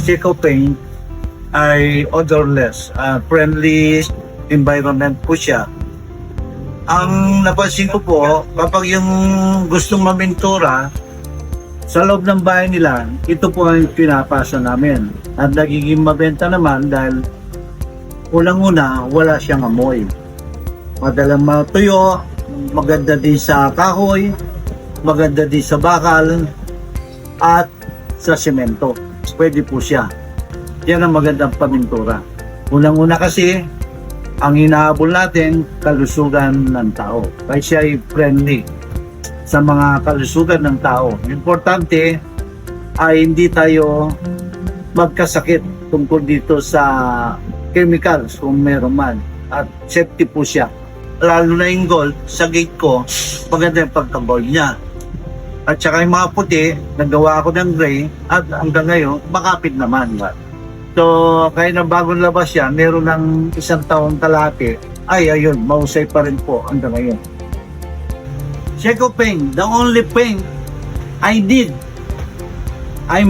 Chico paint ay odorless, friendly environment po siya. Ang napansin ko po, kapag yung gustong mamintura sa loob ng bahay nila, ito po ang pinapasa namin. At nagiging mabenta naman dahil unang-una, wala siyang amoy. Madalang matuyo, maganda din sa kahoy, maganda din sa bakal, at sa semento. Pwede po siya. Yan ang magandang pamintura. Unang-una kasi, ang hinahabol natin, kalusugan ng tao. Kaya siya ay friendly sa mga kalusugan ng tao. Importante ay hindi tayo magkasakit tungkol dito sa chemicals kung meron man. At safety po siya. Lalo na yung gold, sa gate ko, maganda yung pagka-gold niya. At saka yung mga puti, nagawa ako ng gray at hanggang ngayon, makapit naman. So, kaya na bagong labas yan, meron ng 1 taong kalahati, ay ayun, mahusay pa rin po hanggang ngayon. Chico paint, the only paint I did, I made